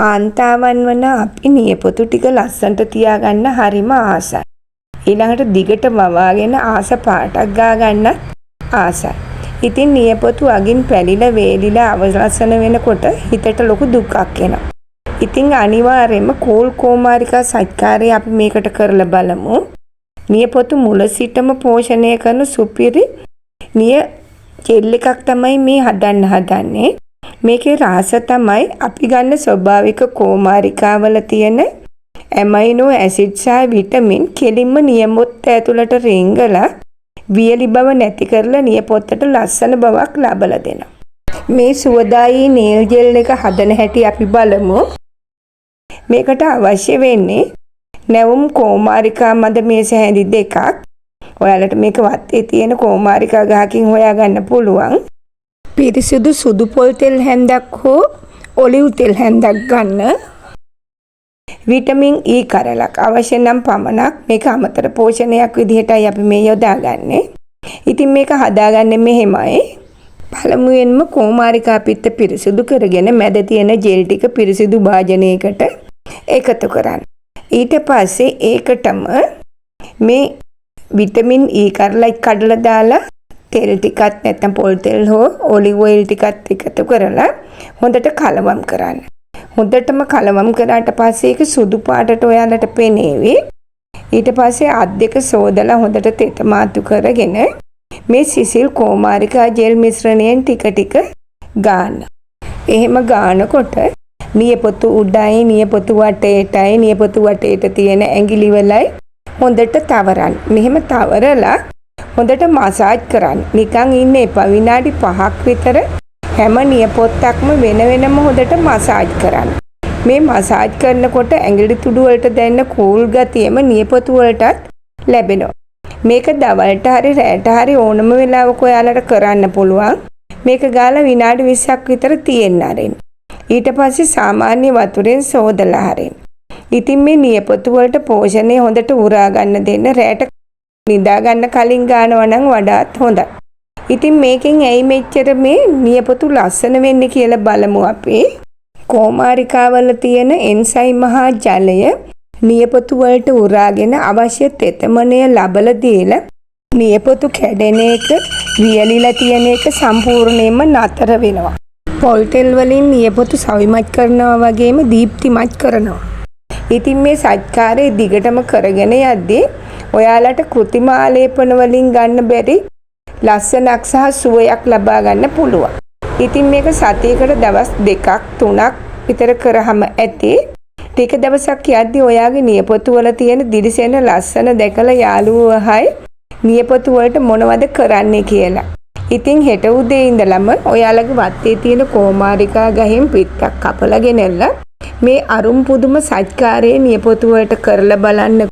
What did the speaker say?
කාන්තාවන් වන අපි නියපොතු ටික ලස්සනට තියාගන්න හරිම ආසයි. ඊළඟට දිගට වවාගෙන ආස පාටක් ගා ගන්නත් ආසයි. ඉතින් නියපොතු අගින් පැලිලා වේලිලා අවලස්සන වෙනකොට හිතට ලොකු දුකක් එනවා. ඉතින් අනිවාර්යයෙන්ම කෝල් කෝමාරිකා සත්කාරය අපි මේකට කරලා බලමු. නියපොතු මුල සිටම පෝෂණය කරන සුපිරි නිය ජෙල් එකක් තමයි මේ හදන්නේ. මේකේ රහස තමයි අපි ගන්න ස්වභාවික කෝමාරිකාවල තියෙන ඇමයිනෝ ඇසිඩ් සහ විටමින් කෙලින්ම නියපොත්ත ඇතුළට රිංගලා වියලි බව නැති කරලා නියපොත්තට ලස්සන බවක් ලබලා දෙනවා. මේ සුවදායී නේල් ජෙල් එක හදන හැටි අපි බලමු. මේකට අවශ්‍ය වෙන්නේ නැවුම් කෝමාරිකා මද මේස හැඳි දෙකක්. ඔයාලට මේක වත්තේ තියෙන කෝමාරිකා ගහකින් හොයාගන්න පුළුවන්. පිරිසිදු සුදු පොල් තෙල් හැන්දක් හෝ ඔලිව් තෙල් හැන්දක් ගන්න. විටමින් E කරලක් අවශ්‍ය නම් පමණක්. මේක අමතර පෝෂණයක් විදිහටයි අපි මේ යොදාගන්නේ. ඉතින් මේක හදාගන්නේ මෙහෙමයි. පළමුවෙන්ම කෝමාරිකා පිත්ත පිරිසිදු කරගෙන මැද තියෙන ජෙල් ටික පිරිසිදු භාජනයකට එකතු කරන්න. ඊට පස්සේ ඒකටම මේ විටමින් E කරලක් කඩලා දාලා තෙල් ටිකක් නැත්නම් පොල් තෙල් හෝ ඔලිව් ඔයිල් ටිකත් එකතු කරලා හොඳට කලවම් කරන්න. හොඳටම කලවම් කරාට පස්සේ ඒක සුදු පාටට ඔයාලට පෙනේවි. ඊට පස්සේ අත් දෙක සෝදලා හොඳට තෙත මාතු කරගෙන මේ සිසිල් කෝමාරිකා ජෙල් මිශ්‍රණයෙන් ටික ටික ගන්න. එහෙම ගන්නකොට නියපොතු උඩයි නියපොතු වටේටයි නියපොතු වටේට තියෙන ඇඟිලි වලයි හොඳට තවරන්න. මෙහෙම තවරලා හොඳට මසාජ් කරන්න. නිකන් ඉන්න එපා. විනාඩි 5ක් විතර හැම නියපොත්තක්ම වෙන වෙනම හොඳට මසාජ් කරන්න. මේ මසාජ් කරනකොට ඇඟිලි තුඩු වලට දැනෙන කූල් ගතියම නියපොතු වලටත් ලැබෙනවා. මේක දවල්ට හරි රැට හරි ඕනම වෙලාවක ඔයාලට කරන්න පුළුවන්. මේක ගාලා විනාඩි 20ක් විතර තියෙන්න ආරෙන්න. ඊට පස්සේ සාමාන්‍ය වතුරෙන් සෝදලා ආරෙන්න. ඉතින් මේ නියපොතු වලට පෝෂණය හොඳට උරා ගන්න දෙන්න රැට නිදා ගන්න කලින් ගන්නවා නම් වඩාත් හොඳයි. ඉතින් මේකෙන් ඇයි මෙච්චර මේ නියපොතු ලස්සන වෙන්නේ කියලා බලමු අපි. කෝමාරිකාවල තියෙන එන්සයිම් මහා ජලය නියපොතු වලට උරාගෙන අවශ්‍ය තෙතමනය ලබලා දීලා නියපොතු කැඩෙන එක වියලිලා තියෙන එක සම්පූර්ණයෙන්ම නතර වෙනවා. පොල් තෙල් වලින් නියපොතු සවිමත් කරනවා වගේම දීප්තිමත් කරනවා. ඉතින් මේ සත්කාරය දිගටම කරගෙන යද්දී ඔයාලට කෘත්‍රිම ආලේපන වලින් ගන්න බැරි ලස්සනක් සහ සුවයක් ලබා ගන්න පුළුවන්. ඉතින් මේක සතියකට දවස් 2ක් 3ක් විතර කරාම ඇති. ටික දවසක් යද්දී ඔයාගේ නියපොතු වල තියෙන දිලිසෙන ලස්සන දැකලා යාළුවෝහයි නියපොතු වලට මොනවද කරන්නේ කියලා. ඉතින් හෙට උදේ ඉඳලම ඔයාලගේ වත්තේ තියෙන කෝමාරිකා ගහෙන් පිත්තක් කපලා ගෙනල්ලා මේ අරුම් පුදුම සත්කාරයේ නියපොතු වලට කරලා බලන්න.